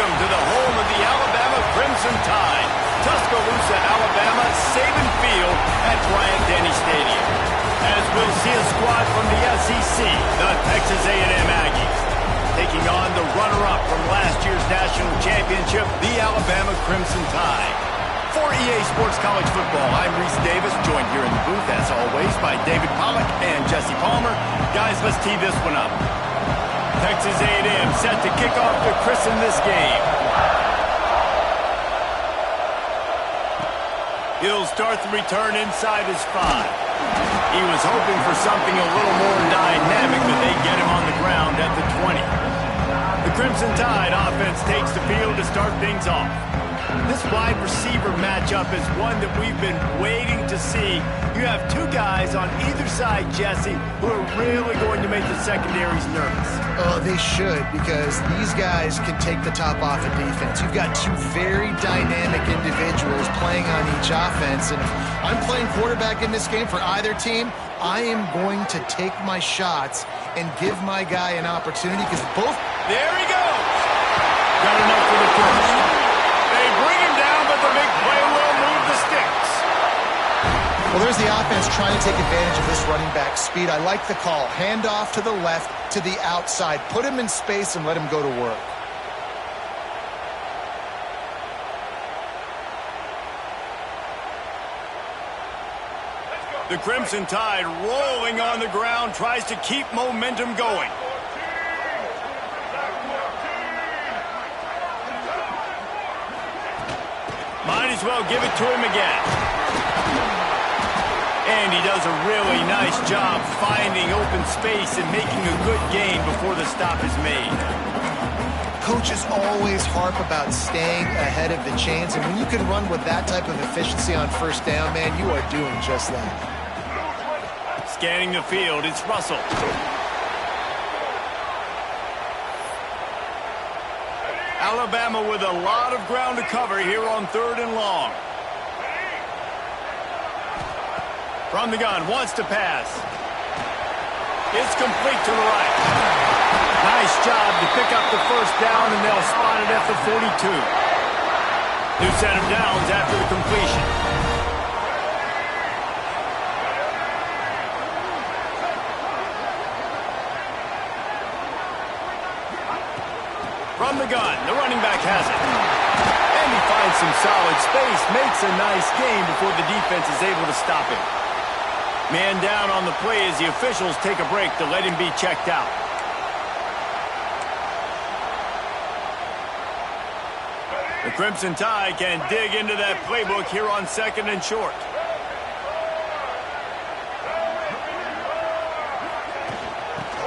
welcome to the home of the Alabama Crimson Tide, Tuscaloosa, Alabama, Saban Field at Bryant-Denny Stadium. As we'll see a squad from the SEC, the Texas A&M Aggies, taking on the runner-up from last year's national championship, the Alabama Crimson Tide. For EA Sports College Football, I'm Reese Davis, joined here in the booth, as always, by David Pollack and Jesse Palmer. Guys, let's tee this one up. Texas A&M set to kick off to christen this game. He'll start the return inside his 5. He was hoping for something a little more dynamic, but they get him on the ground at the 20. The Crimson Tide offense takes the field to start things off. This wide receiver matchup is one that we've been waiting to see. You have two guys on either side, Jesse, who are really going to make the secondaries nervous. Oh, they should, because these guys can take the top off of defense. You've got two very dynamic individuals playing on each offense, and if I'm playing quarterback in this game for either team, I am going to take my shots and give my guy an opportunity, because both... There he goes! Got enough for the first. They bring him down, but the big play will move the sticks. Well, there's the offense trying to take advantage of this running back speed. I like the call. Hand off to the left, to the outside. Put him in space and let him go to work. The Crimson Tide rolling on the ground, tries to keep momentum going. Might as well give it to him again. And he does a really nice job finding open space and making a good gain before the stop is made. Coaches always harp about staying ahead of the chains, and when you can run with that type of efficiency on first down, man, you are doing just that. Scanning the field, it's Russell. Alabama with a lot of ground to cover here on 3rd and long. From the gun, wants to pass. It's complete to the right. Nice job to pick up the first down, and they'll spot it at the 42. New set of downs after the completion. From the gun, the running back has it. And he finds some solid space, makes a nice gain before the defense is able to stop him. Man down on the play as the officials take a break to let him be checked out. The Crimson Tide can dig into that playbook here on 2nd and short.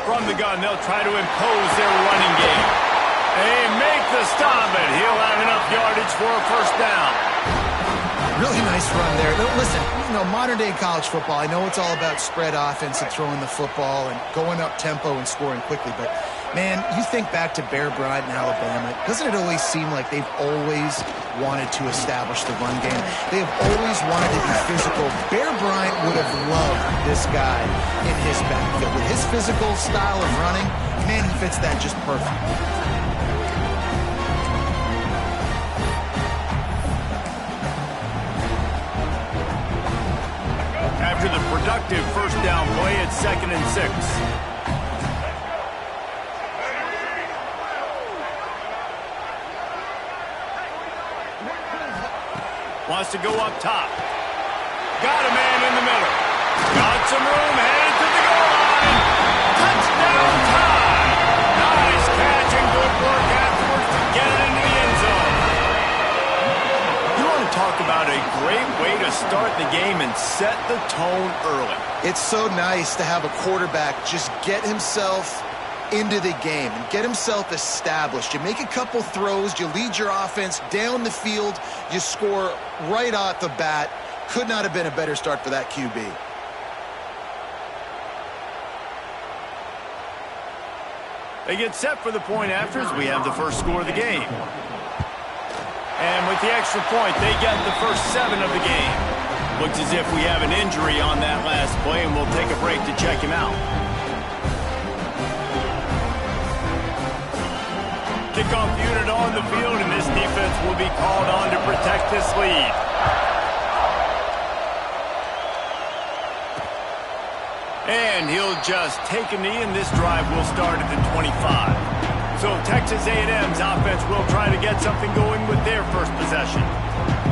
From the gun, they'll try to impose their running game. They make the stop, and he'll have enough yardage for a first down. Really nice run there. Listen, you know, modern-day college football, I know it's all about spread offense and throwing the football and going up tempo and scoring quickly, but, man, you think back to Bear Bryant in Alabama, doesn't it always seem like they've always wanted to establish the run game? They have always wanted to be physical. Bear Bryant would have loved this guy in his backfield. With his physical style of running, man, he fits that just perfect. After the productive first down play, it's 2nd and 6. Wants to go up top. Got a man in the middle. Got some room, headed to the goal line. Touchdown Tide! Nice catch and good work afterwards to get it into the end zone. You want to talk about a great way to start the game and set the tone early. It's so nice to have a quarterback just get himself into the game and get himself established. You make a couple throws, you lead your offense down the field, you score right off the bat. Could not have been a better start for that QB. They get set for the point after as we have the first score of the game. And with the extra point, they get the first 7 of the game. Looks as if we have an injury on that last play, and we'll take a break to check him out. Kickoff unit on the field, and this defense will be called on to protect this lead. And he'll just take a knee, and this drive will start at the 25. So Texas A&M's offense will try to get something going with their first possession.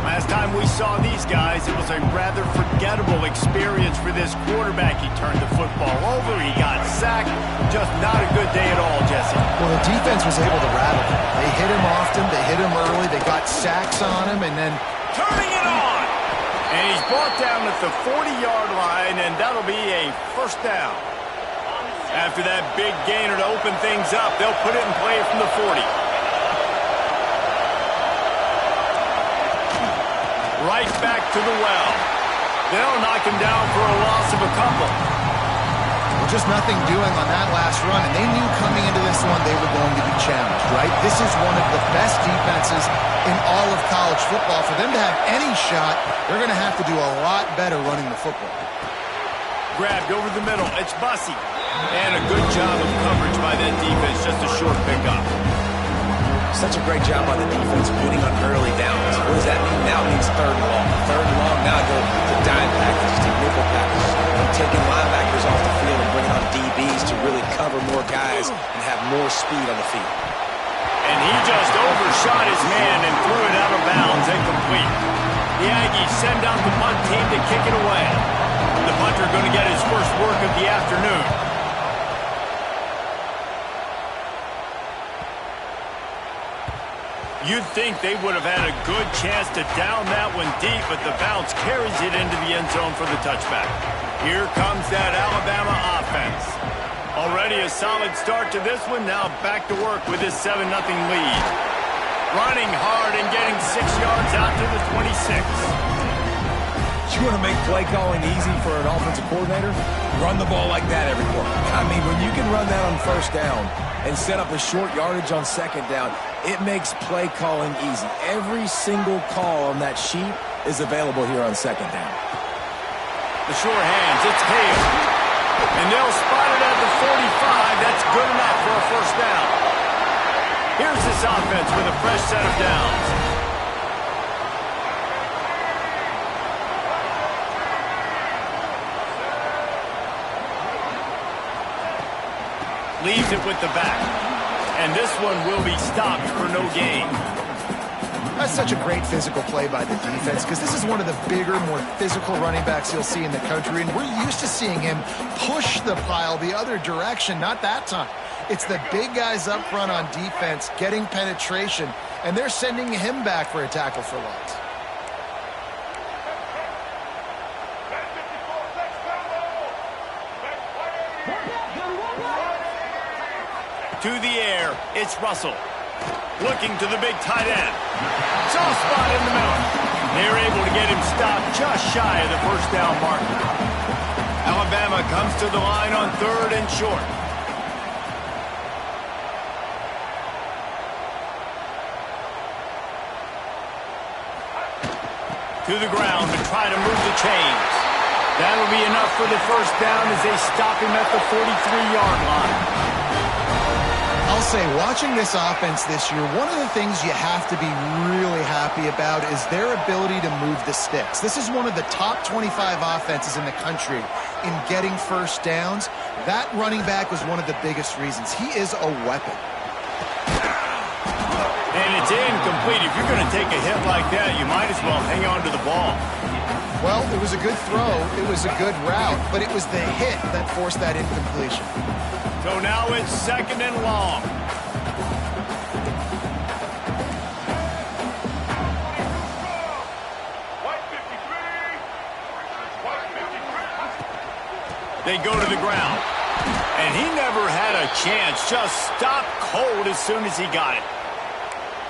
Last time we saw these guys, it was a rather forgettable experience for this quarterback. He turned the football over, he got sacked. Just not a good day at all, Jesse. Well, the defense was able to rattle him. They hit him often, they hit him early, they got sacks on him, and then... Turning it on! And he's brought down at the 40-yard line, and that'll be a first down. After that big gainer to open things up, they'll put it in play from the 40. Right back to the well. They'll knock him down for a loss of a couple. Well, just nothing doing on that last run, and they knew coming into this one they were going to be challenged, right? This is one of the best defenses in all of college football. For them to have any shot, they're going to have to do a lot better running the football. Grabbed over the middle. It's Bussey. And a good job of coverage by that defense. Just a short pickup. Such a great job by the defense winning on early downs. What does that mean? Now it means third and long. Third and long, now go to dime packages, to nickel packages. I'm taking linebackers off the field and bringing on DBs to really cover more guys and have more speed on the field. And he just overshot his man and threw it out of bounds, incomplete. The Aggies send out the punt team to kick it away. The punter going to get his first work of the afternoon. You'd think they would have had a good chance to down that one deep, but the bounce carries it into the end zone for the touchback. Here comes that Alabama offense. Already a solid start to this one. Now back to work with this 7-0 lead. Running hard and getting 6 yards out to the 26. You want to make play calling easy for an offensive coordinator? Run the ball like that every quarter. I mean, when you can run that on first down and set up a short yardage on second down, it makes play calling easy. Every single call on that sheet is available here on second down. The sure hands, it's Hale. And they'll spot it at the 45. That's good enough for a first down. Here's this offense with a fresh set of downs. Leaves it with the back. And this one will be stopped for no gain. That's such a great physical play by the defense because this is one of the bigger, more physical running backs you'll see in the country, and we're used to seeing him push the pile the other direction. Not that time. It's the big guys up front on defense getting penetration, and they're sending him back for a tackle for loss. To the air, it's Russell. Looking to the big tight end. Soft spot in the middle. They're able to get him stopped just shy of the first down marker. Alabama comes to the line on 3rd and short. To the ground to try to move the chains. That'll be enough for the first down as they stop him at the 43-yard line. I'll say, watching this offense this year, one of the things you have to be really happy about is their ability to move the sticks. This is one of the top 25 offenses in the country in getting first downs. That running back was one of the biggest reasons. He is a weapon. And it's incomplete. If you're going to take a hit like that, you might as well hang on to the ball. Well, it was a good throw. It was a good route, but it was the hit that forced that incompletion. So now it's 2nd and long. They go to the ground. And he never had a chance. Just stopped cold as soon as he got it.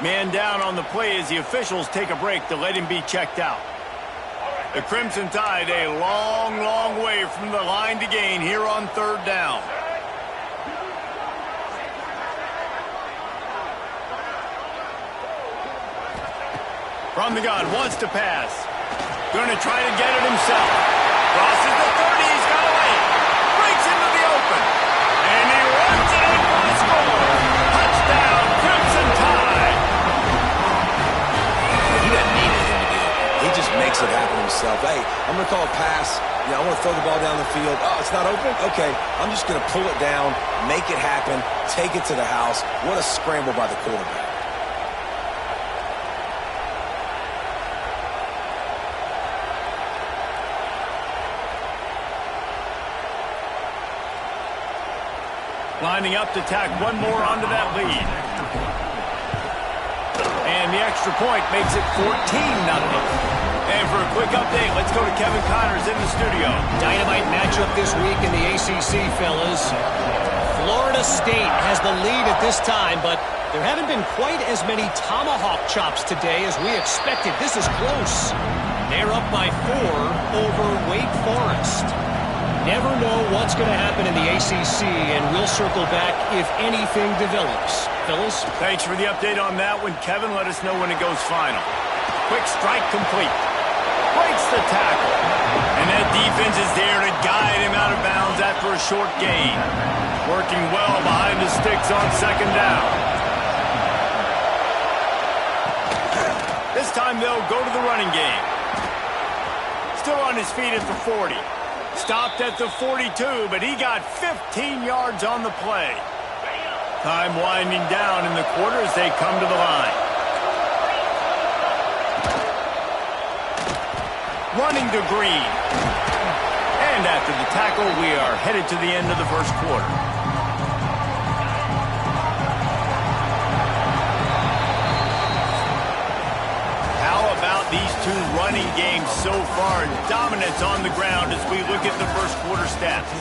Man down on the play as the officials take a break to let him be checked out. The Crimson Tide a long, long way from the line to gain here on 3rd down. From the gun, wants to pass. Going to try to get it himself. Crosses the 30, he's got away. Breaks into the open. And he runs it in for a score. Touchdown, Crimson himself, hey, I'm going to call a pass. I want to throw the ball down the field. Oh, it's not open? Okay, I'm just going to pull it down, make it happen, take it to the house. What a scramble by the quarterback. Lining up to tack one more onto that lead. And the extra point makes it 14-0. And for a quick update, let's go to Kevin Connors in the studio. Dynamite matchup this week in the ACC, fellas. Florida State has the lead at this time, but there haven't been quite as many tomahawk chops today as we expected. This is close. They're up by 4 over Wake Forest. Never know what's going to happen in the ACC, and we'll circle back if anything develops. Fellas? Thanks for the update on that one, Kevin. Let us know when it goes final. Quick strike complete. Breaks the tackle. And that defense is there to guide him out of bounds after a short gain. Working well behind the sticks on second down. This time they'll go to the running game. Still on his feet at the 40. Stopped at the 42, but he got 15 yards on the play. Time winding down in the quarter as they come to the line. Running to Green. And after the tackle, we are headed to the end of the first quarter. How about these two running games so far? Dominance on the ground as we look at the first quarter stats.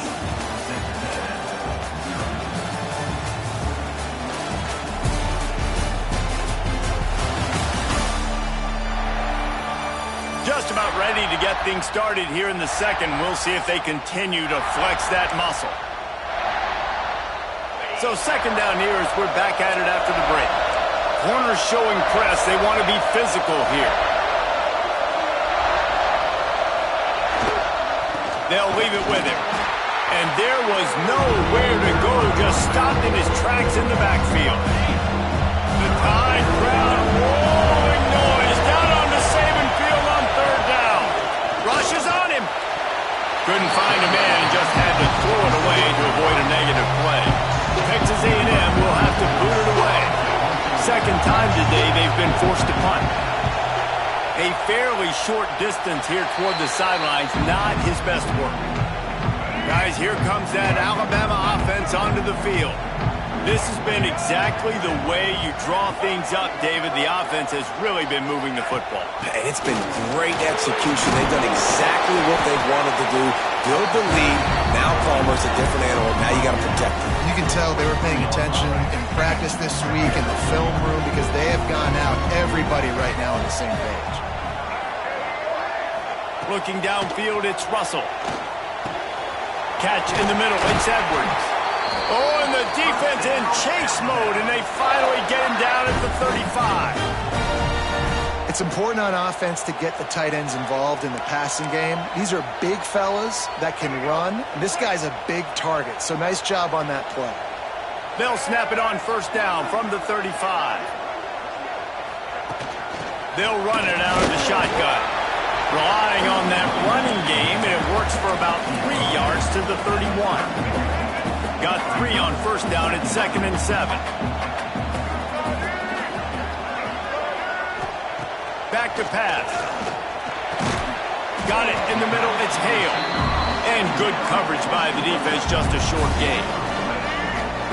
Just about ready to get things started here in the second. We'll see if they continue to flex that muscle. So second down here as we're back at it after the break. Corners showing press. They want to be physical here. They'll leave it with him. And there was nowhere to go. Just stopped in his tracks in the backfield. The Tide crowd rolling noise down on the Saban field on third down. Rushes on him. Couldn't find a man and just had to throw it away to avoid a negative play. Texas A&M will have to boot it away. Second time today they've been forced to punt. A fairly short distance here toward the sidelines, not his best work. Guys, here comes that Alabama offense onto the field. This has been exactly the way you draw things up, David. The offense has really been moving the football. And it's been great execution. They've done exactly what they've wanted to do. Build the lead. Now Palmer's a different animal. Now you got to protect him. You can tell they were paying attention in practice this week in the film room because they have gone out, everybody right now on the same page. Looking downfield, it's Russell. Catch in the middle, it's Edwards. Oh, and the defense in chase mode, and they finally get him down at the 35. It's important on offense to get the tight ends involved in the passing game. These are big fellas that can run. And this guy's a big target, so nice job on that play. They'll snap it on first down from the 35. They'll run it out of the shotgun. Relying on that running game, and it works for about 3 yards to the 31. Got 3 on first down at 2nd and 7. Back to pass. Got it in the middle, it's Hale. And good coverage by the defense, just a short gain.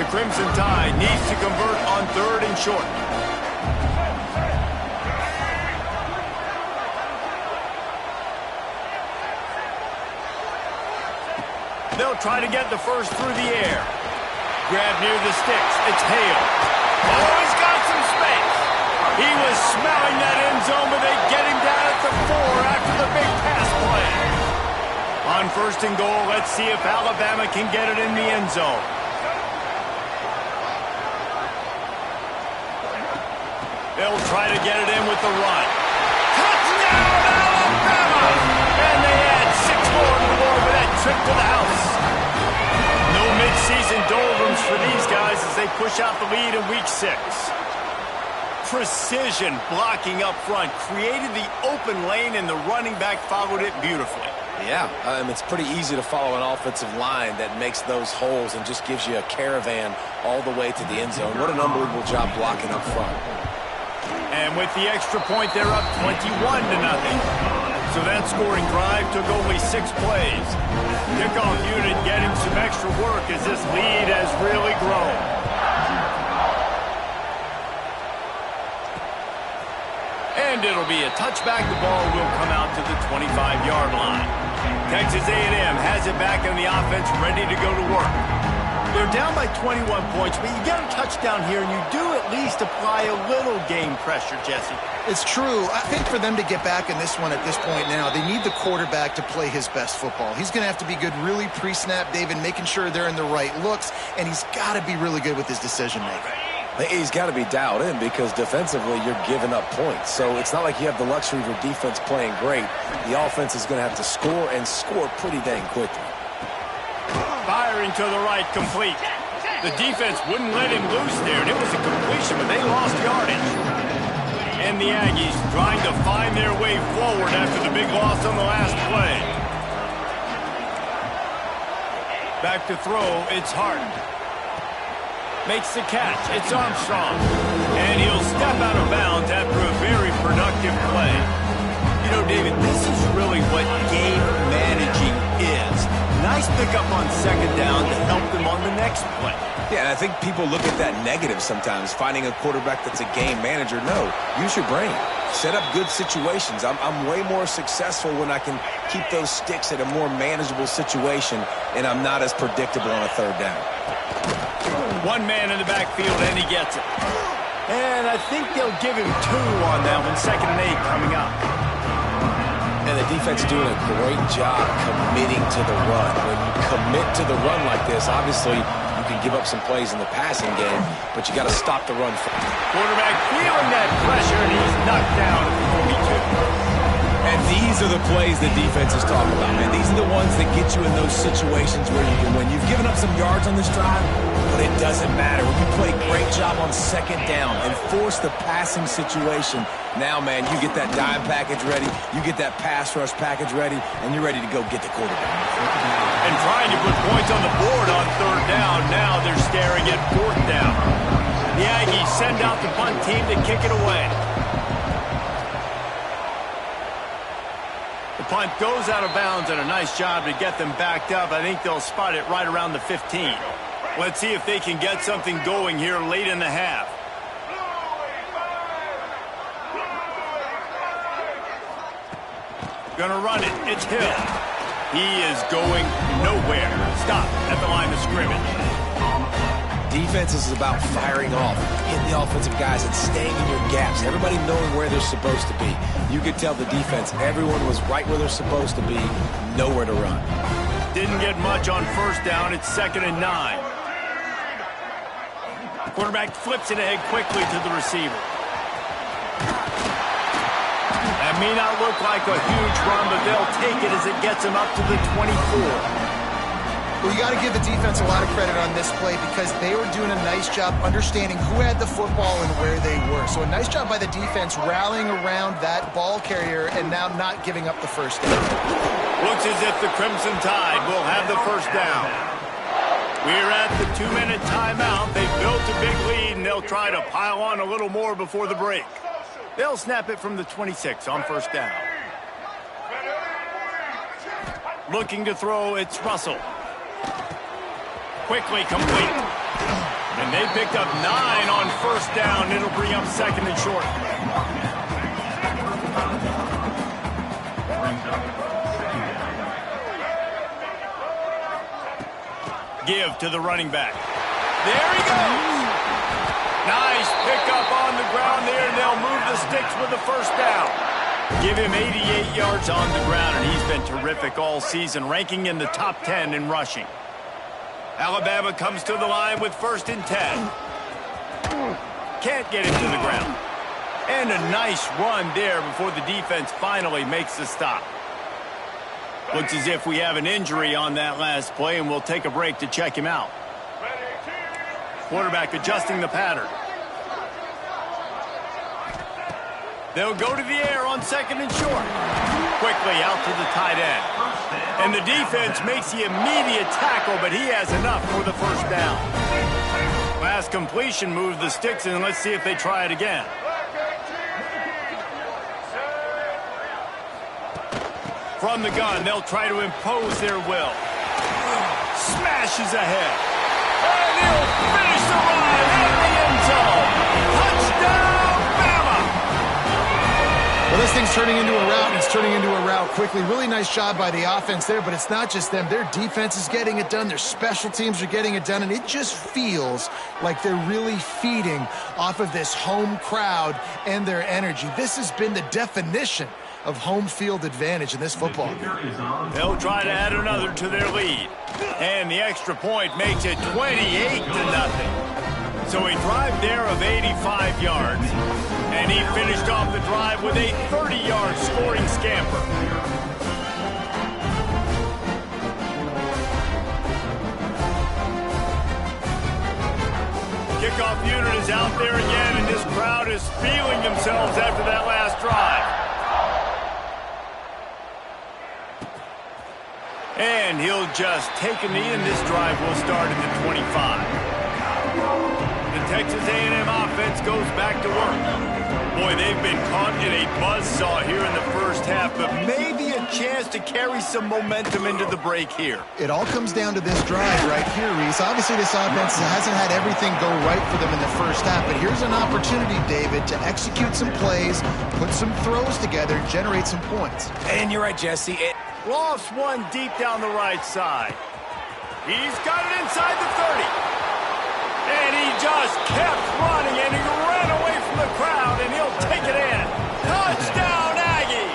The Crimson Tide needs to convert on 3rd and short. They'll try to get the first through the air. Grab near the sticks. It's Hale. Oh, he's got some space. He was smelling that end zone, but they get him down at the 4 after the big pass play. On 1st and goal, let's see if Alabama can get it in the end zone. They'll try to get it in with the run. Touchdown, Alabama! And they add 6 more to the board with that trip to the house. No mid-season doldrums for these guys as they push out the lead in week 6. precision blocking up front, created the open lane, and the running back followed it beautifully. Yeah, it's pretty easy to follow an offensive line that makes those holes and just gives you a caravan all the way to the end zone. What an unbelievable job blocking up front. And with the extra point, they're up 21-0. So that scoring drive took only 6 plays. Kickoff unit getting some extra work as this lead has really grown. And it'll be a touchback. The ball will come out to the 25-yard line. Texas A&M has it back on the offense, ready to go to work. They're down by 21 points, but you get a touchdown here, and you do at least apply a little game pressure, Jesse. It's true. I think for them to get back in this one at this point now, they need the quarterback to play his best football. He's going to have to be good really pre-snap, David, making sure they're in the right looks, and he's got to be really good with his decision-making. He's got to be dialed in because defensively you're giving up points. So it's not like you have the luxury of your defense playing great. The offense is going to have to score and score pretty dang quickly. Firing to the right, complete. The defense wouldn't let him loose there, and it was a completion, but they lost yardage. And the Aggies trying to find their way forward after the big loss on the last play. Back to throw, it's Hart. Makes the catch, it's Armstrong. And he'll step out of bounds after a very productive play. You know, David, this is really what game managing is. Nice pickup on second down to help them on the next play. Yeah, and I think people look at that negative sometimes, finding a quarterback that's a game manager. No, use your brain. Set up good situations. I'm way more successful when I can keep those sticks at a more manageable situation, and I'm not as predictable on a third down. One man in the backfield, and he gets it. And I think they'll give him 2 on that one, 2nd and 8 coming up. And the defense doing a great job committing to the run. When you commit to the run like this, obviously you can give up some plays in the passing game, but you got to stop the run. Quarterback feeling that pressure, and he's knocked down at the 42. And these are the plays that defense is talking about, man. These are the ones that get you in those situations where you can win. You've given up some yards on this drive, but it doesn't matter. When you play a great job on second down and force the passing situation, now, man, you get that dime package ready, you get that pass rush package ready, and you're ready to go get the quarterback. And trying to put points on the board on 3rd down. Now they're staring at 4th down. The Aggies send out the punt team to kick it away. The punt goes out of bounds, and a nice job to get them backed up. I think they'll spot it right around the 15. Let's see if they can get something going here late in the half. Gonna run it. It's Hill. He is going nowhere. Stop at the line of scrimmage. Defense is about firing off, hitting the offensive guys and staying in your gaps. Everybody knowing where they're supposed to be. You could tell the defense, everyone was right where they're supposed to be, nowhere to run. Didn't get much on 1st down. It's 2nd and 9. Quarterback flips it ahead quickly to the receiver. That may not look like a huge run, but they'll take it as it gets them up to the 24. Well, you got to give the defense a lot of credit on this play because they were doing a nice job understanding who had the football and where they were. So a nice job by the defense rallying around that ball carrier and now not giving up the 1st down. Looks as if the Crimson Tide will have the 1st down. We're at the 2-minute timeout. They built a big lead, and they'll try to pile on a little more before the break. They'll snap it from the 26 on 1st down. Looking to throw, it's Russell. Quickly complete. And they picked up 9 on 1st down. It'll bring up 2nd and short. Give to the running back. There he goes. Nice pickup on the ground there, and they'll move the sticks with the 1st down. Give him 88 yards on the ground, and he's been terrific all season, ranking in the top 10 in rushing. Alabama comes to the line with 1st and 10. Can't get him to the ground. And a nice run there before the defense finally makes the stop. Looks as if we have an injury on that last play, and we'll take a break to check him out. Quarterback adjusting the pattern. They'll go to the air on second and short. Quickly out to the tight end. And the defense makes the immediate tackle, but he has enough for the first down. Last completion moved the sticks, and let's see if they try it again. From the gun, they'll try to impose their will. Smashes ahead. And he'll finish the ride in the end zone. Touchdown, Bama! Well, this thing's turning into a route, and it's turning into a route quickly. Really nice job by the offense there, but it's not just them. Their defense is getting it done. Their special teams are getting it done, and it just feels like they're really feeding off of this home crowd and their energy. This has been the definition of home field advantage in this football game. They'll try to add another to their lead. And the extra point makes it 28-0. So a drive there of 85 yards. And he finished off the drive with a 30-yard scoring scamper. Kickoff unit is out there again, and this crowd is feeling themselves after that last drive. And he'll just take a knee, and this drive will start at the 25. The Texas A&M offense goes back to work. Boy, they've been caught in a buzzsaw here in the first half, but maybe a chance to carry some momentum into the break here. It all comes down to this drive right here, Reese. Obviously, this offense hasn't had everything go right for them in the first half, but here's an opportunity, David, to execute some plays, put some throws together, generate some points. And you're right, Jesse. Lost one deep down the right side. He's got it inside the 30. And he just kept running, and he ran away from the crowd, and he'll take it in. Touchdown, Aggie!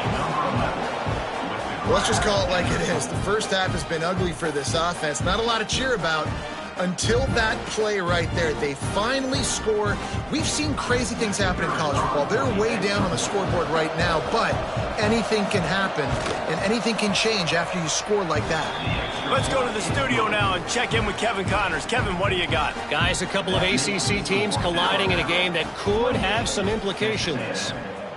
Well, let's just call it like it is. The first half has been ugly for this offense. Not a lot to cheer about until that play right there. They finally score. We've seen crazy things happen in college football. They're way down on the scoreboard right now, but anything can happen, and anything can change after you score like that. Let's go to the studio now and check in with Kevin Connors. Kevin, what do you got? Guys, a couple of ACC teams colliding in a game that could have some implications.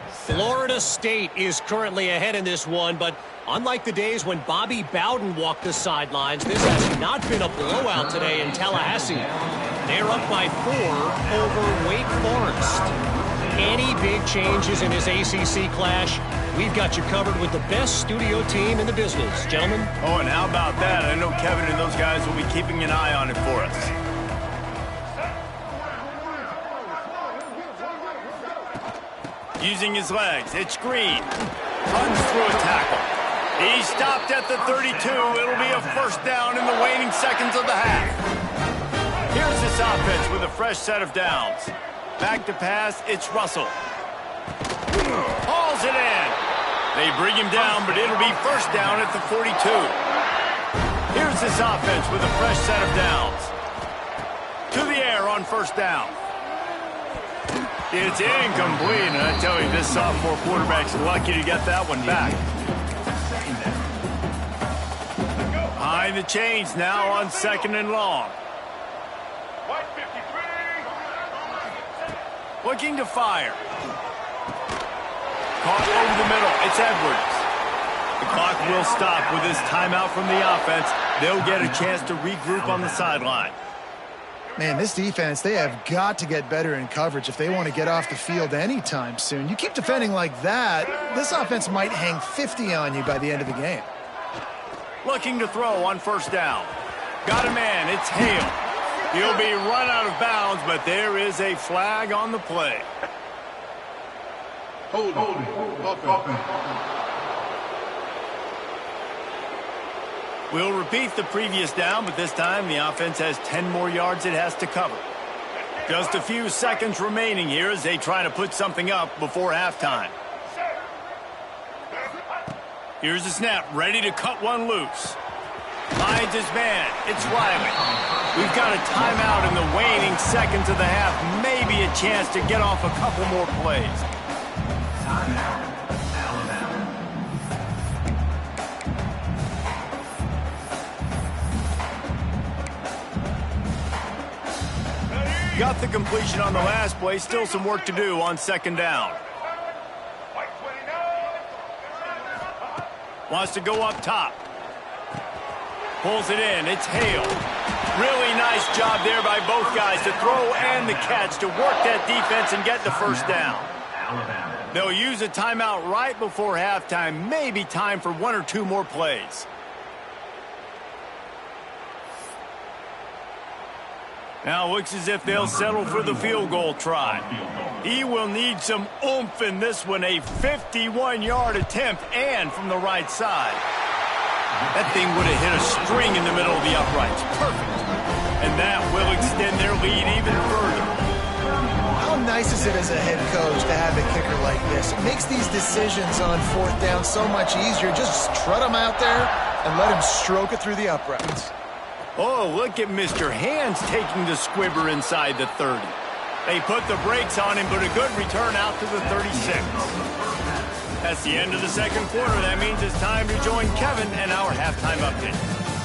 Florida State is currently ahead in this one, but unlike the days when Bobby Bowden walked the sidelines, this has not been a blowout today in Tallahassee. They're up by 4 over Wake Forest. Any big changes in this ACC clash, we've got you covered with the best studio team in the business. Gentlemen? Oh, and how about that? I know Kevin and those guys will be keeping an eye on it for us. Using his legs, it's Green. Runs through a tackle. He stopped at the 32. It'll be a first down in the waning seconds of the half. Here's this offense with a fresh set of downs. Back to pass, it's Russell. Hauls it in. They bring him down, but it'll be first down at the 42. Here's this offense with a fresh set of downs. To the air on first down. It's incomplete, and I tell you, this sophomore quarterback's lucky to get that one back. Behind the chains now on second and long. Looking to fire. Caught over the middle. It's Edwards. The clock will stop with this timeout from the offense. They'll get a chance to regroup on the sideline. Man, this defense, they have got to get better in coverage if they want to get off the field anytime soon. You keep defending like that, this offense might hang 50 on you by the end of the game. Looking to throw on first down. Got a man, it's Hale. He'll be run out of bounds, but there is a flag on the play. Hold it. We'll repeat the previous down, but this time the offense has 10 more yards it has to cover. Just a few seconds remaining here as they try to put something up before halftime. Here's the snap, ready to cut one loose. Finds his man, it's Riley. We've got a timeout in the waning seconds of the half. Maybe a chance to get off a couple more plays. Got the completion on the last play. Still some work to do on second down. Wants to go up top. Pulls it in. It's Hale. Really nice job there by both guys to throw and the catch to work that defense and get the first down. They'll use a timeout right before halftime. Maybe time for 1 or 2 more plays. Now looks as if they'll settle for the field goal try. He will need some oomph in this one. A 51-yard attempt and from the right side. That thing would have hit a string in the middle of the uprights. Perfect. And that will extend their lead even further. How nice is it as a head coach to have a kicker like this? It makes these decisions on 4th down so much easier. Just trot him out there and let him stroke it through the uprights. Oh, look at Mr. Hands taking the squibber inside the 30. They put the brakes on him, but a good return out to the 36. That's the end of the second quarter. That means it's time to join Kevin and our halftime update.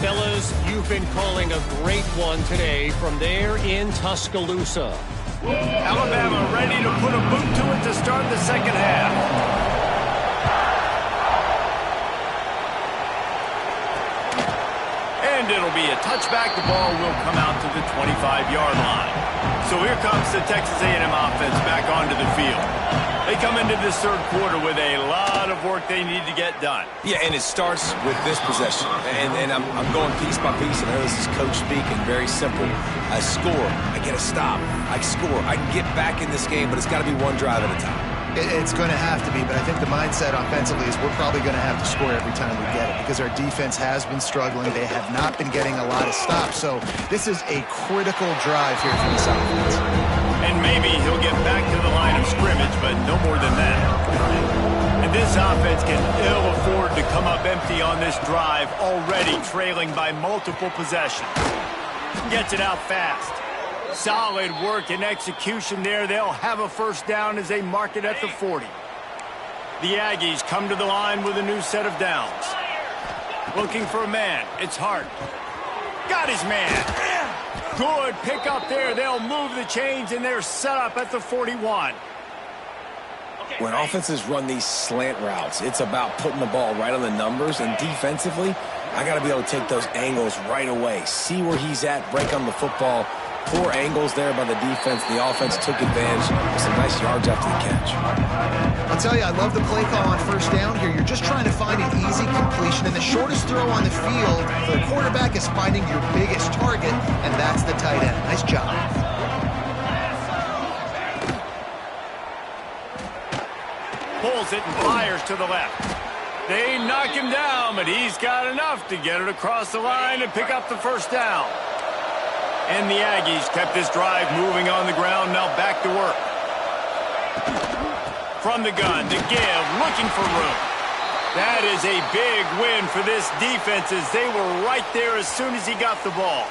Fellas, you've been calling a great one today from there in Tuscaloosa. Alabama ready to put a boot to it to start the second half. And it'll be a touchback. The ball will come out to the 25-yard line. So here comes the Texas A&M offense back onto the field. They come into this third quarter with a lot of work they need to get done. Yeah, and it starts with this possession. And I'm going piece by piece. And I know this is coach speaking, very simple. I score. I get a stop. I score. I can get back in this game, but it's got to be one drive at a time. It's going to have to be, but I think the mindset offensively is we're probably going to have to score every time we get it because our defense has been struggling. They have not been getting a lot of stops. So this is a critical drive here for this offense. And maybe he'll get back to the line of scrimmage, but no more than that. And this offense can ill afford to come up empty on this drive, already trailing by multiple possessions. Gets it out fast. Solid work and execution there. They'll have a first down as they mark it at the 40. The Aggies come to the line with a new set of downs. Looking for a man. It's Hart. Got his man. Good pick up there. They'll move the chains, and they're set up at the 41. When offenses run these slant routes, it's about putting the ball right on the numbers. And defensively, I got to be able to take those angles right away. See where he's at, break on the football. Poor angles there by the defense. The offense took advantage with some nice yards after the catch. I'll tell you, I love the play call on first down here. You're just trying to find an easy completion, and the shortest throw on the field for the quarterback is finding your biggest target, and that's the tight end. Nice job. Pulls it and fires to the left. They knock him down, but he's got enough to get it across the line and pick up the first down. And the Aggies kept this drive moving on the ground, now back to work. From the gun to give, looking for room. That is a big win for this defense as they were right there as soon as he got the ball.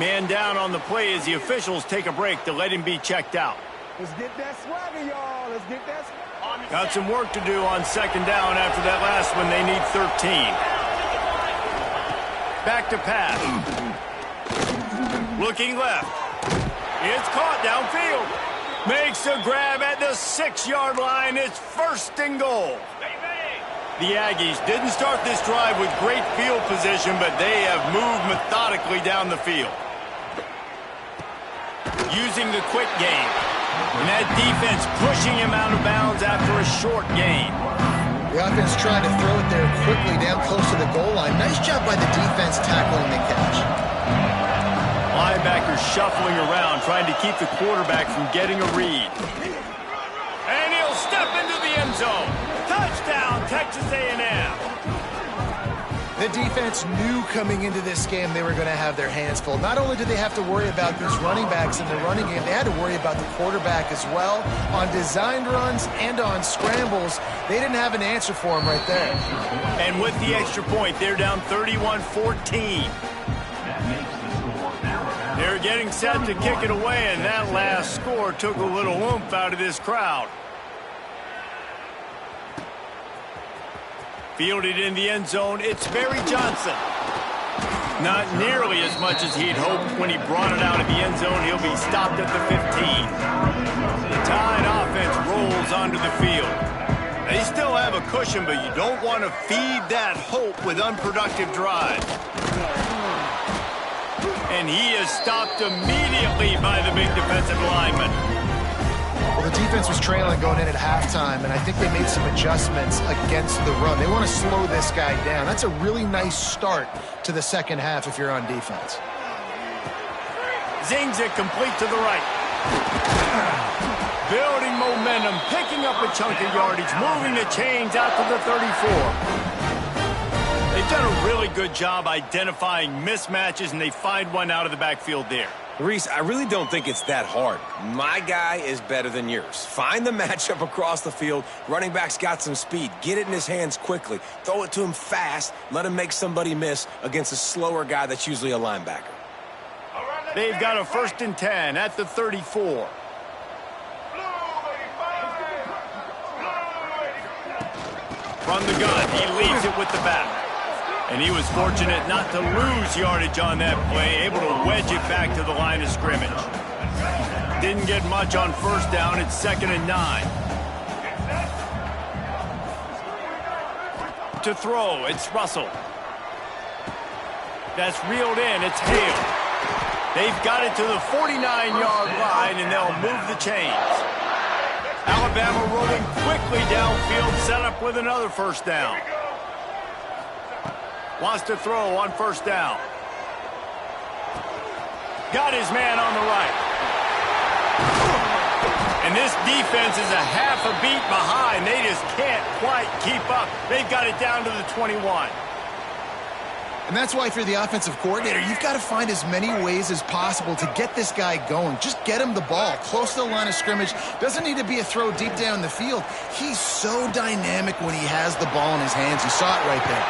Man down on the play as the officials take a break to let him be checked out. Let's get that swagger, y'all. Let's get that swagger. Got some work to do on second down after that last one. They need 13. Back to pass. Looking left. It's caught downfield. Makes a grab at the 6-yard line. It's first and goal. The Aggies didn't start this drive with great field position, but they have moved methodically down the field. Using the quick game. And that defense pushing him out of bounds after a short gain. The offense tried to throw it there quickly down close to the goal line. Nice job by the defense tackling the catch. Linebackers shuffling around, trying to keep the quarterback from getting a read. And he'll step into the end zone. Touchdown, Texas A&M. The defense knew coming into this game they were going to have their hands full. Not only did they have to worry about these running backs in the running game, they had to worry about the quarterback as well. On designed runs and on scrambles, they didn't have an answer for him right there. And with the extra point, they're down 31-14. They're getting set to kick it away, and that last score took a little oomph out of this crowd. Fielded in the end zone, it's Barry Johnson. Not nearly as much as he'd hoped when he brought it out of the end zone. He'll be stopped at the 15. The Tide offense rolls onto the field. They still have a cushion, but you don't want to feed that hope with unproductive drives. And he is stopped immediately by the big defensive lineman. Well, the defense was trailing going in at halftime, and I think they made some adjustments against the run. They want to slow this guy down. That's a really nice start to the second half if you're on defense. Zings it complete to the right. Building momentum, picking up a chunk of yardage, moving the chains out to the 34. They've done a really good job identifying mismatches, and they find one out of the backfield there. Reese, I really don't think it's that hard. My guy is better than yours. Find the matchup across the field. Running back's got some speed. Get it in his hands quickly. Throw it to him fast. Let him make somebody miss against a slower guy that's usually a linebacker. They've got a 1st and 10 at the 34. From the gun, he leads it with the back. And he was fortunate not to lose yardage on that play, able to wedge it back to the line of scrimmage. Didn't get much on 1st down. It's 2nd and 9. To throw, it's Russell. That's reeled in, it's Hale. They've got it to the 49-yard line, and they'll move the chains. Alabama rolling quickly downfield, set up with another 1st down. Wants to throw on 1st down. Got his man on the right. And this defense is a half a beat behind. They just can't quite keep up. They've got it down to the 21. And that's why if you're the offensive coordinator, you've got to find as many ways as possible to get this guy going. Just get him the ball close to the line of scrimmage. Doesn't need to be a throw deep down the field. He's so dynamic when he has the ball in his hands. You saw it right there.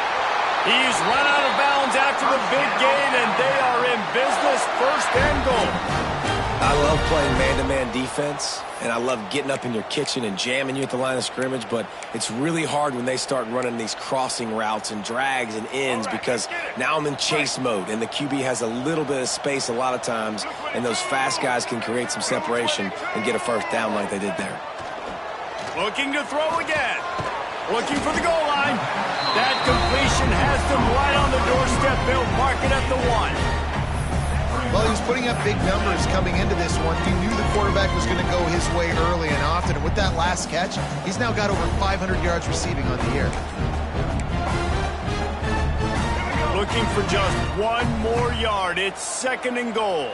He's run out of bounds after the big gain, and they are in business, 1st and goal. I love playing man-to-man defense, and I love getting up in your kitchen and jamming you at the line of scrimmage, but it's really hard when they start running these crossing routes and drags and ends because now I'm in chase mode, and the QB has a little bit of space a lot of times, and those fast guys can create some separation and get a 1st down like they did there. Looking to throw again. Looking for the goal line. That completion has them right on the doorstep. They'll mark it at the 1. Well, he was putting up big numbers coming into this one. He knew the quarterback was going to go his way early and often. And with that last catch, he's now got over 500 yards receiving on the year. Looking for just 1 more yard. It's 2nd and goal.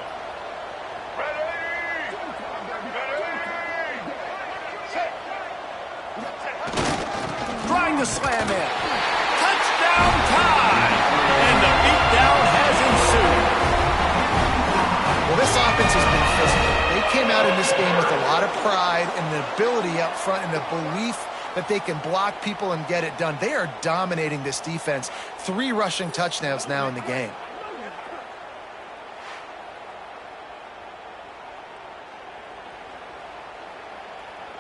Trying to slam in. Touchdown time! And the beatdown has ensued. Well, this offense has been physical. They came out in this game with a lot of pride and the ability up front and the belief that they can block people and get it done. They are dominating this defense. 3 rushing touchdowns now in the game.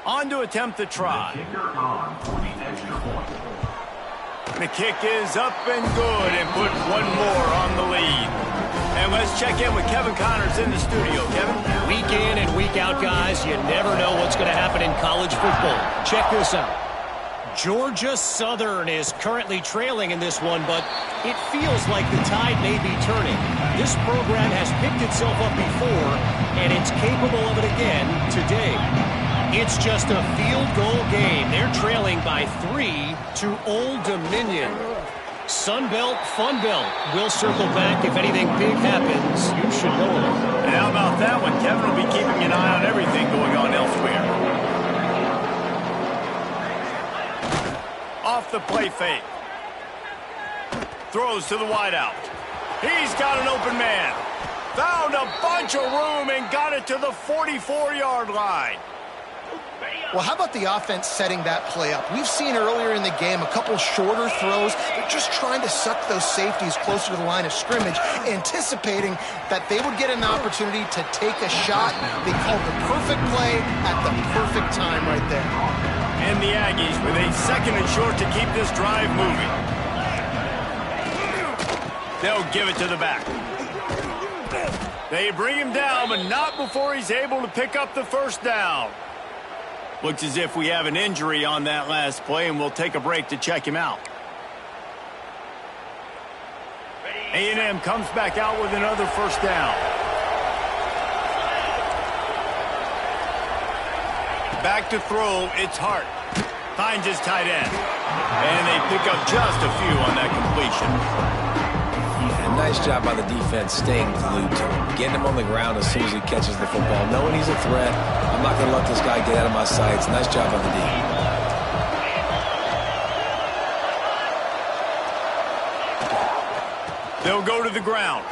On to attempt the try. The kick is up and good and put 1 more on the lead. And let's check in with Kevin Connors in the studio. Kevin? Week in and week out, guys, you never know what's going to happen in college football. Check this out. Georgia Southern is currently trailing in this one, but it feels like the tide may be turning. This program has picked itself up before, and it's capable of it again today. It's just a field goal game. They're trailing by 3 to Old Dominion. Sunbelt, Funbelt. We'll circle back if anything big happens. You should know it. And how about that one? Kevin will be keeping an eye on everything going on elsewhere. Off the play fake. Throws to the wideout. He's got an open man. Found a bunch of room and got it to the 44-yard line. Well, how about the offense setting that play up? We've seen earlier in the game a couple shorter throws. They're just trying to suck those safeties closer to the line of scrimmage, anticipating that they would get an opportunity to take a shot. They called the perfect play at the perfect time right there. And the Aggies with a 2nd and short to keep this drive moving. They'll give it to the back. They bring him down, but not before he's able to pick up the 1st down. Looks as if we have an injury on that last play, and we'll take a break to check him out. A&M comes back out with another first down. Back to throw, it's Hart. Finds his tight end. And they pick up just a few on that completion. And nice job by the defense staying glued to him. Getting him on the ground as soon as he catches the football. Knowing he's a threat, I'm not going to let this guy get out of my sights. Nice job by the D. They'll go to the ground.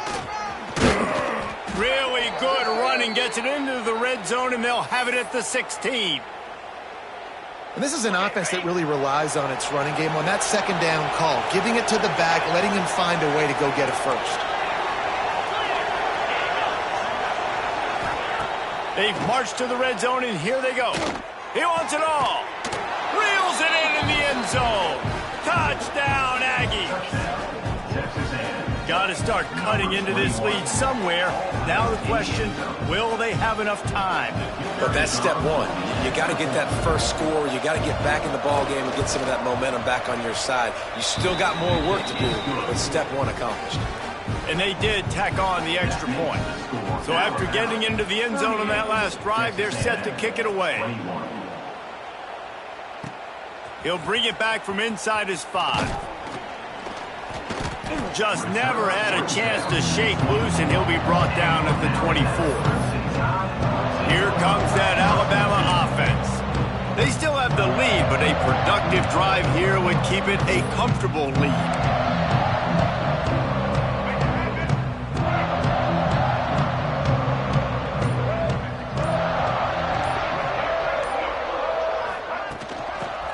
Really good running. Gets it into the red zone, and they'll have it at the 16. And this is an offense that really relies on its running game on that second down call, giving it to the back, letting him find a way to go get it first. They've marched to the red zone, and here they go. He wants it all. Reels it in the end zone. Touchdown, Aggies. Got to start cutting into this lead somewhere. Now the question, will they have enough time? But that's step one. You got to get that first score. You got to get back in the ball game and get some of that momentum back on your side. You still got more work to do, but step one accomplished. And they did tack on the extra point. So after getting into the end zone on that last drive, they're set to kick it away. He'll bring it back from inside his 5. Just never had a chance to shake loose, and he'll be brought down at the 24. Here comes that Alabama offense. They still have the lead, but a productive drive here would keep it a comfortable lead.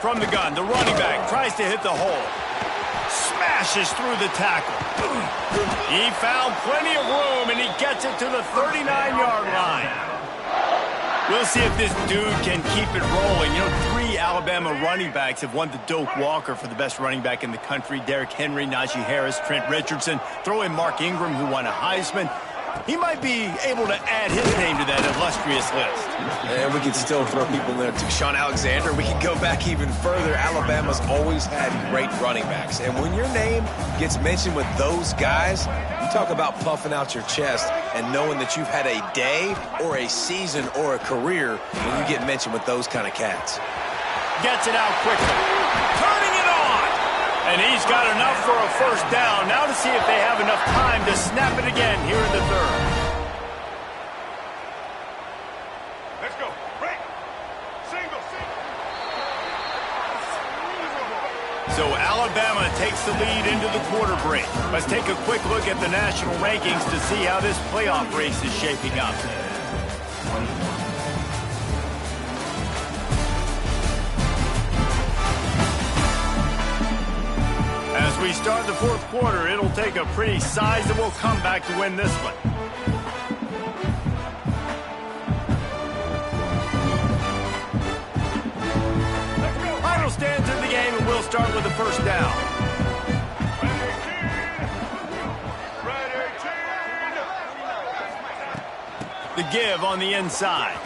From the gun, the running back tries to hit the hole. Smashes through the tackle. He found plenty of room, and he gets it to the 39-yard line. We'll see if this dude can keep it rolling. You know, 3 Alabama running backs have won the Doak Walker for the best running back in the country. Derrick Henry, Najee Harris, Trent Richardson. Throw in Mark Ingram, who won a Heisman. He might be able to add his name to that illustrious list. And we can still throw people in there too. Sean Alexander, we can go back even further. Alabama's always had great running backs. And when your name gets mentioned with those guys, you talk about puffing out your chest and knowing that you've had a day or a season or a career when you get mentioned with those kind of cats. Gets it out quickly. Turning it on. And he's got enough for a first down. Now to see if they have enough time to snap it again here in the 3rd. Let's go. Break. Single. So Alabama takes the lead into the quarter break. Let's take a quick look at the national rankings to see how this playoff race is shaping up. As we start the 4th quarter, it'll take a pretty sizable comeback to win this one. Final stands in the game, and we'll start with the first down. The give on the inside.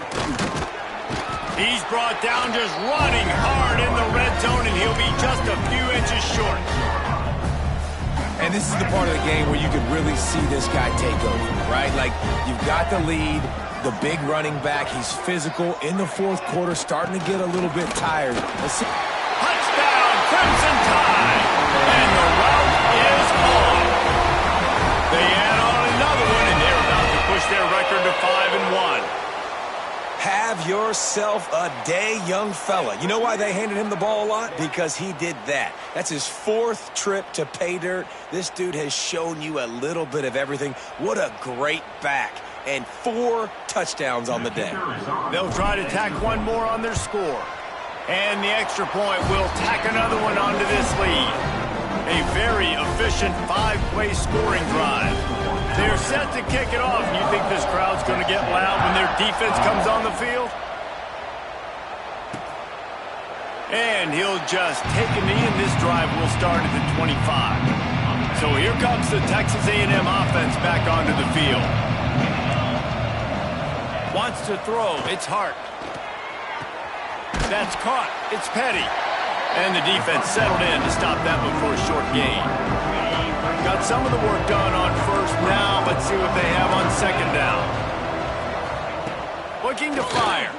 He's brought down just running hard in the red zone, and he'll be just a few inches short. And this is the part of the game where you can really see this guy take over, right? Like, you've got the lead, the big running back. He's physical in the 4th quarter, starting to get a little bit tired. Let's see. Touchdown, Crimson Tide! And the route is on. They add on another one, and they're about to push their record to 5-1. Have yourself a day, young fella. You know why they handed him the ball a lot? Because he did that. That's his 4th trip to pay dirt. This dude has shown you a little bit of everything. What a great back. And 4 touchdowns on the day. They'll try to tack one more on their score. And the extra point will tack another one onto this lead. A very efficient 5-play scoring drive. They're set to kick it off. You think this crowd's going to get loud when their defense comes on the field? And he'll just take a knee, and this drive will start at the 25. So here comes the Texas A&M offense back onto the field. Wants to throw. It's Hart. That's caught. It's Petty. And the defense settled in to stop that one for a short gain. Got some of the work done on first down. Let's see what they have on second down. Looking to fire.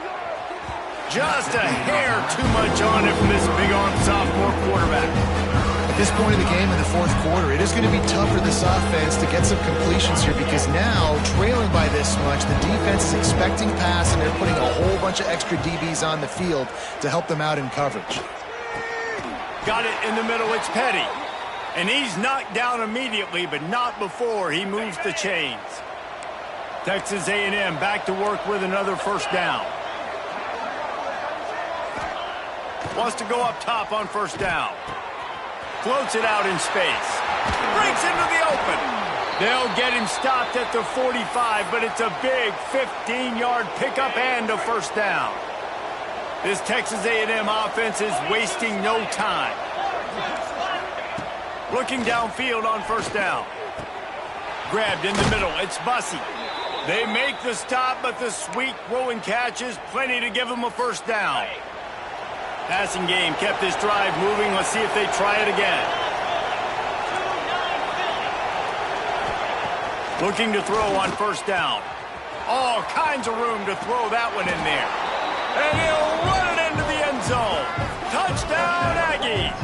Just a hair too much on it from this big-armed sophomore quarterback. At this point in the game in the fourth quarter, it is going to be tough for this offense to get some completions here because now, trailing by this much, the defense is expecting pass and they're putting a whole bunch of extra DBs on the field to help them out in coverage. Got it in the middle. It's Petty. And he's knocked down immediately, but not before he moves the chains. Texas A&M back to work with another first down. Wants to go up top on first down. Floats it out in space. Breaks into the open. They'll get him stopped at the 45, but it's a big 15-yard pickup and a first down. This Texas A&M offense is wasting no time. Looking downfield on first down. Grabbed in the middle. It's Bussey. They make the stop, but the sweet throwing catch is plenty to give them a first down. Passing game kept this drive moving. Let's see if they try it again. Looking to throw on first down. All kinds of room to throw that one in there. And he'll run it into the end zone. Touchdown, Aggies.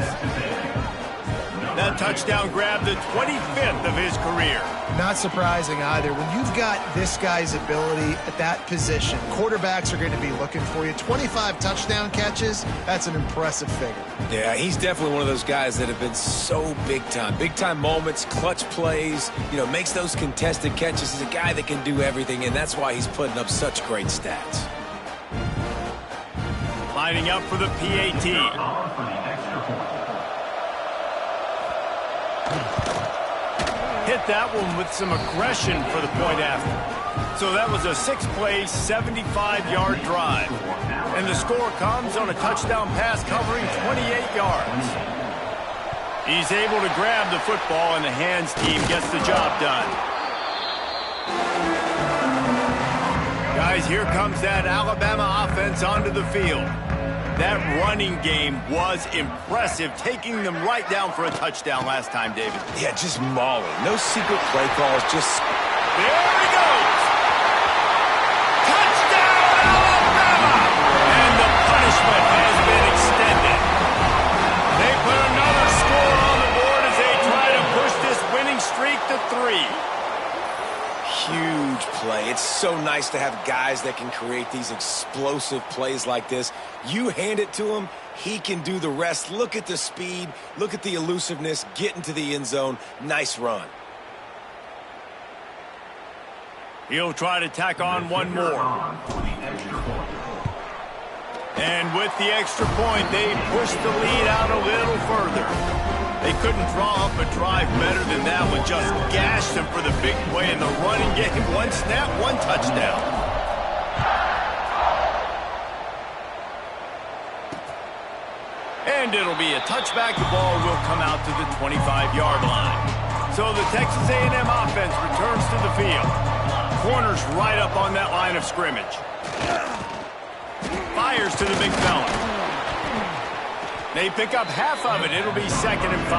That touchdown grabbed the 25th of his career. Not surprising either. When you've got this guy's ability at that position, quarterbacks are going to be looking for you. 25 touchdown catches, that's an impressive figure. Yeah, he's definitely one of those guys that have been so big time. Big time moments, clutch plays, makes those contested catches. He's a guy that can do everything, and that's why he's putting up such great stats. Lining up for the PAT. Hit that one with some aggression for the point after. So that was a 6-play, 75-yard drive. And the score comes on a touchdown pass covering 28 yards. He's able to grab the football, and the hands team gets the job done. Guys, here comes that Alabama offense onto the field. That running game was impressive, taking them right down for a touchdown last time, David. Yeah, just mauling. No secret play calls, just... There he goes! Touchdown, Alabama! And the punishment has been extended. They put another score on the board as they try to push this winning streak to 3. Huge play. It's so nice to have guys that can create these explosive plays like this. You hand it to him, he can do the rest. Look at the speed, look at the elusiveness, get into the end zone. Nice run. He'll try to tack on one more. And with the extra point, they push the lead out a little further. They couldn't draw up a drive better than that one. Just gashed them for the big play in the running game. One snap, one touchdown. And it'll be a touchback. The ball will come out to the 25-yard line. So the Texas A&M offense returns to the field. Corners right up on that line of scrimmage. Fires to the big fella. They pick up half of it. It'll be 2nd and 5.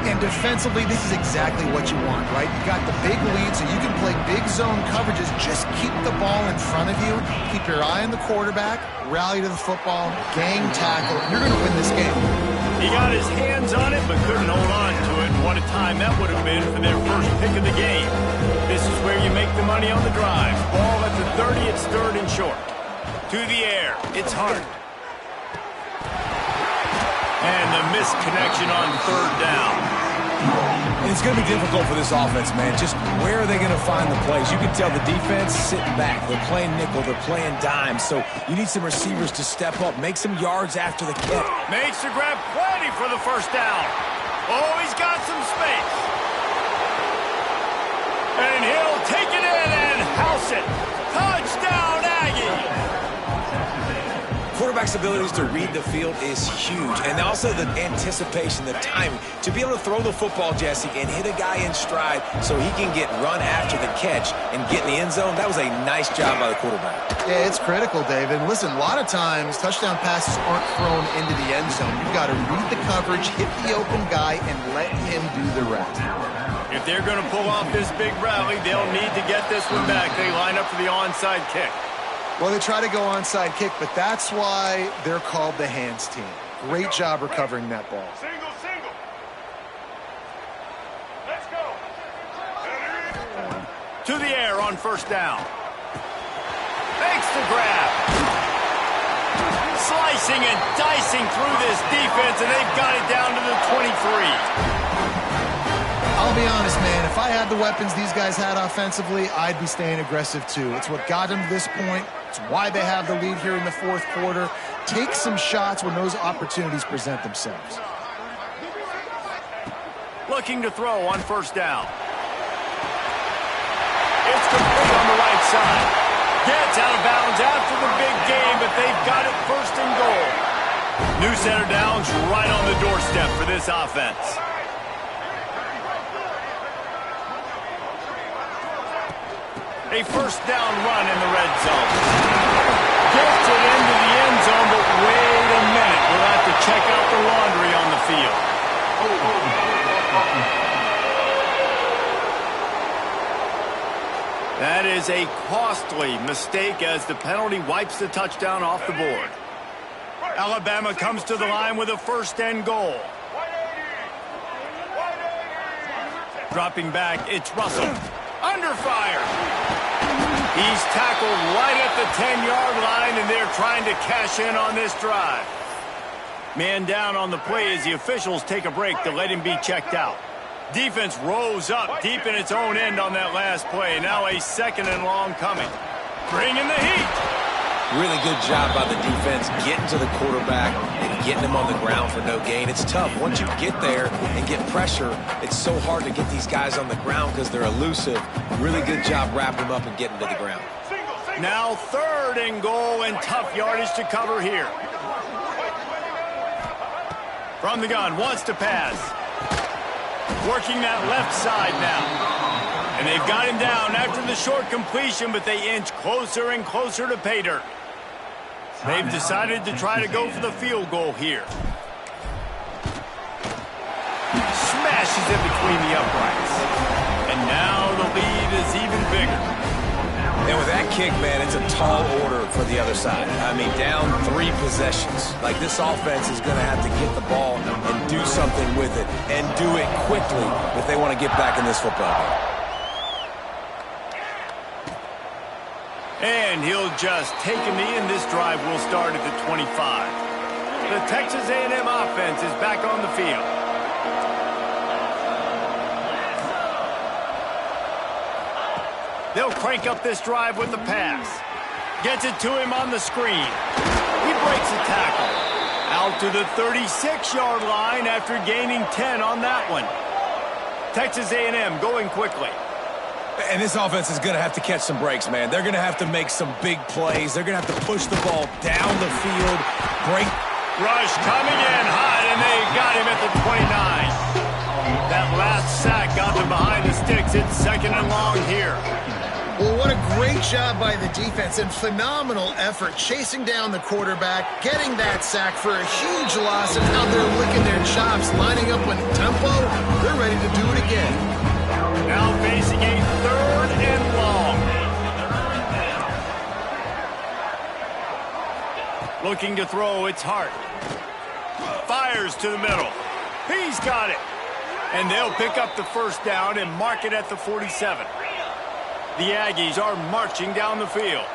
And defensively, this is exactly what you want, right? You've got the big lead, so you can play big zone coverages. Just keep the ball in front of you. Keep your eye on the quarterback. Rally to the football. Gang tackle. You're going to win this game. He got his hands on it, but couldn't hold on to it. What a time that would have been for their first pick of the game. This is where you make the money on the drive. Ball at the 30. It's 3rd and short. To the air. It's Hart. And the missed connection on 3rd down. And it's going to be difficult for this offense, man. Just where are they going to find the plays? You can tell the defense sitting back. They're playing nickel. They're playing dime. So you need some receivers to step up, make some yards after the catch. Makes the grab plenty for the first down. Oh, he's got some space. And he'll take it in and house it. Touchdown, Aggie. Quarterback quarterback's abilities to read the field is huge, and also the anticipation, the timing. To be able to throw the football, Jesse, and hit a guy in stride so he can get run after the catch and get in the end zone, that was a nice job by the quarterback. Yeah, it's critical, David. And listen, a lot of times touchdown passes aren't thrown into the end zone. You've got to read the coverage, hit the open guy, and let him do the rest. If they're going to pull off this big rally, they'll need to get this one back. They line up for the onside kick. Well, they try to go onside kick, but that's why they're called the hands team. Great job recovering that ball. Single, single. Let's go. To the air on first down. Makes the grab. Slicing and dicing through this defense, and they've got it down to the 23. I'll be honest, man, if I had the weapons these guys had offensively, I'd be staying aggressive too. It's what got them to this point. It's why they have the lead here in the fourth quarter. Take some shots when those opportunities present themselves. Looking to throw on first down. It's complete on the right side. Gets out of bounds after the big game, but they've got it first and goal. New center downs right on the doorstep for this offense. A first down run in the red zone. Gets it into the end zone, but wait a minute. We'll have to check out the laundry on the field. That is a costly mistake as the penalty wipes the touchdown off the board. Alabama comes to the line with a first and goal. Dropping back, it's Russell. Under fire. He's tackled right at the 10-yard line, and they're trying to cash in on this drive. Man down on the play as the officials take a break to let him be checked out. Defense rose up deep in its own end on that last play. Now a second and long coming. Bringing the heat. Really good job by the defense getting to the quarterback and getting him on the ground for no gain. It's tough. Once you get there and get pressure, it's so hard to get these guys on the ground because they're elusive. Really good job wrapping them up and getting to the ground. Now third and goal and tough yardage to cover here. From the gun, wants to pass. Working that left side now. And they've got him down after the short completion, but they inch closer and closer to pay dirt. They've decided to try to go for the field goal here. Smashes it between the uprights. And now the lead is even bigger. And with that kick, man, it's a tall order for the other side. I mean, down 3 possessions. Like, this offense is going to have to get the ball and do something with it and do it quickly if they want to get back in this football game. And he'll just take a knee, and this drive will start at the 25. The Texas A&M offense is back on the field. They'll crank up this drive with the pass. Gets it to him on the screen. He breaks a tackle. Out to the 36-yard line after gaining 10 on that one. Texas A&M going quickly. And this offense is going to have to catch some breaks, man. They're going to have to make some big plays. They're going to have to push the ball down the field. Break. Rush coming in hot, and they got him at the 29. That last sack got them behind the sticks. It's second and long here. Well, what a great job by the defense and phenomenal effort chasing down the quarterback, getting that sack for a huge loss, and now they're licking their chops, lining up with tempo. They're ready to do it again. Now facing a third and long. Looking to throw, it's Hart. Fires to the middle. He's got it. And they'll pick up the first down and mark it at the 47. The Aggies are marching down the field.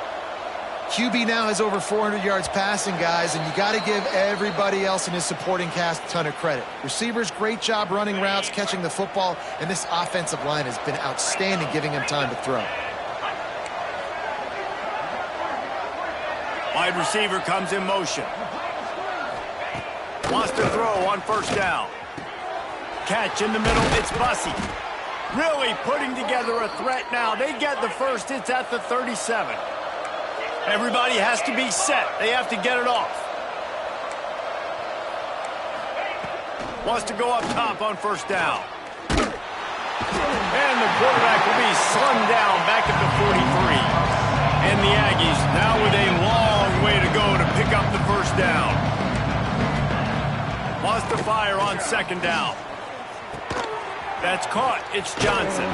QB now has over 400 yards passing, guys, and you got to give everybody else in his supporting cast a ton of credit. Receivers, great job running routes, catching the football, and this offensive line has been outstanding, giving him time to throw. Wide receiver comes in motion. Wants to throw on first down. Catch in the middle, it's Bussey. Really putting together a threat now. They get the first, it's at the 37. Everybody has to be set. They have to get it off. Wants to go up top on first down. And the quarterback will be slung down back at the 43. And the Aggies now with a long way to go to pick up the first down. Wants to fire on second down. That's caught. It's Johnson.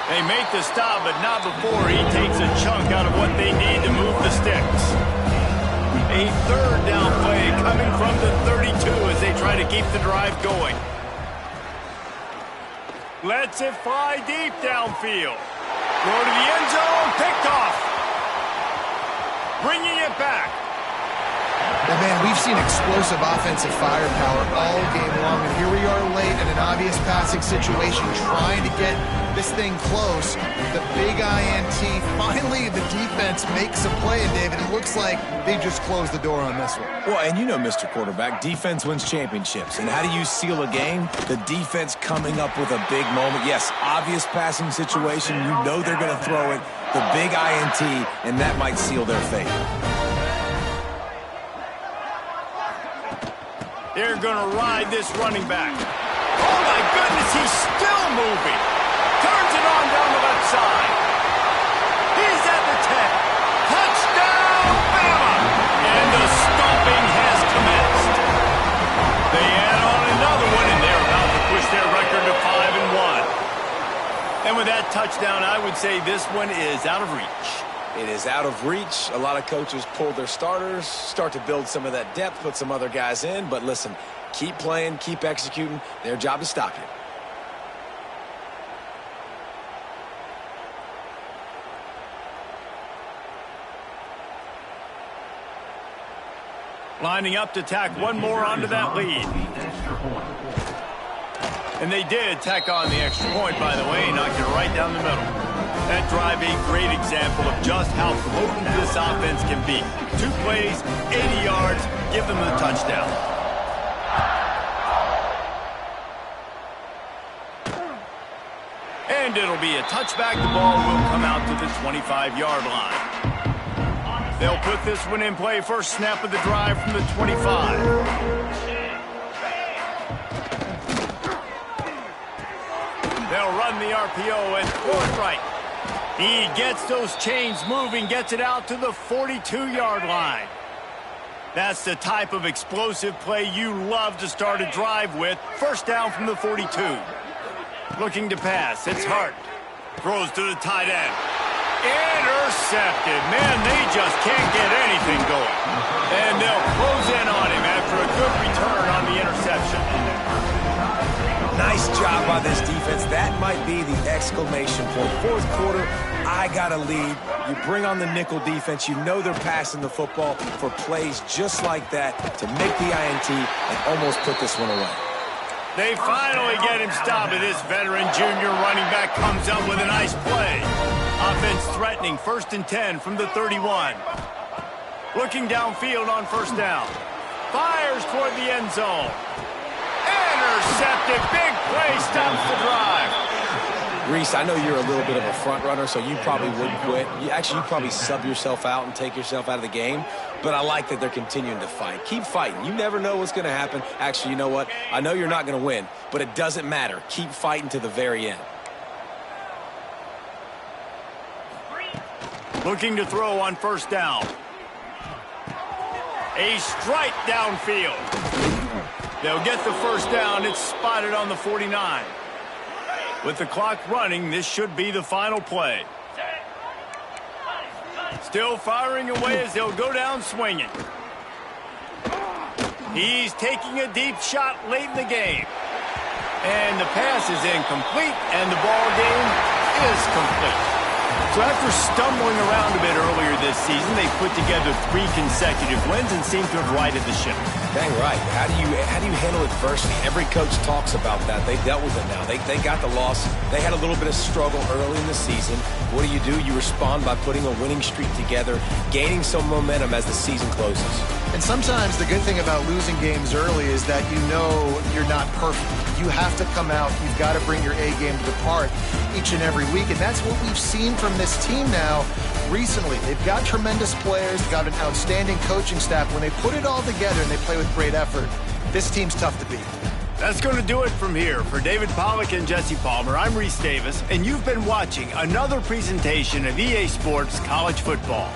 They make the stop, but not before he takes a chunk out of what they need to move the sticks. A third down play coming from the 32 as they try to keep the drive going. Lets it fly deep downfield. Go to the end zone, picked off. Bringing it back. Well, man, we've seen explosive offensive firepower all game long, and here we are late in an obvious passing situation trying to get this thing close. The big INT, finally the defense makes a play, and David, it looks like they just closed the door on this one. Well, and you know, Mr. Quarterback, defense wins championships. And how do you seal a game? The defense coming up with a big moment. Yes, obvious passing situation. You know they're going to throw it. The big INT, and that might seal their fate. They're going to ride this running back. Oh, my goodness, he's still moving. Turns it on down the left side. He's at the 10. Touchdown, Bama! And the stomping has commenced. They add on another one, and they're about to push their record to 5-1. And with that touchdown, I would say this one is out of reach. It is out of reach. A lot of coaches pull their starters, start to build some of that depth, put some other guys in. But listen, keep playing, keep executing. Their job is to stop you. Lining up to tack one more onto that lead. And they did tack on the extra point, by the way, knocked it right down the middle. That drive, a great example of just how potent this offense can be. 2 plays, 80 yards, give them the touchdown. And it'll be a touchback. The ball will come out to the 25-yard line. They'll put this one in play. First snap of the drive from the 25. They'll run the RPO and throw it right. He gets those chains moving, gets it out to the 42-yard line. That's the type of explosive play you love to start a drive with. First down from the 42. Looking to pass. It's Hart. Throws to the tight end. Intercepted. Man, they just can't get anything going. And they'll close in on him after a good return on the interception. Nice job by this defense. That might be the exclamation point. Fourth quarter, I got a lead. You bring on the nickel defense. You know they're passing the football for plays just like that to make the INT and almost put this one away. They finally get him stopped, and this veteran junior running back comes up with a nice play. Offense threatening, 1st and 10 from the 31. Looking downfield on first down. Fires toward the end zone. Intercepted. Big play stops the drive. Reese, I know you're a little bit of a front runner, so you probably wouldn't quit. You probably sub yourself out and take yourself out of the game. But I like that they're continuing to fight. Keep fighting. You never know what's going to happen. Actually, you know what? I know you're not going to win, but it doesn't matter. Keep fighting to the very end. Looking to throw on first down. A strike downfield. They'll get the first down. It's spotted on the 49. With the clock running, this should be the final play. Still firing away as they'll go down swinging. He's taking a deep shot late in the game. And the pass is incomplete, and the ball game is complete. So after stumbling around a bit earlier this season, they put together 3 consecutive wins and seem to have righted the ship. Dang right. How do you handle adversity? Every coach talks about that. They've dealt with it now. They got the loss. They had a little bit of struggle early in the season. What do? You respond by putting a winning streak together, gaining some momentum as the season closes. And sometimes the good thing about losing games early is that you know you're not perfect. You have to come out. You've got to bring your A game to depart each and every week. And that's what we've seen from this team now recently. They've got tremendous players. They've got an outstanding coaching staff. When they put it all together and they play with great effort, this team's tough to beat. That's going to do it from here. For David Pollack and Jesse Palmer, I'm Reese Davis, and you've been watching another presentation of EA Sports College Football.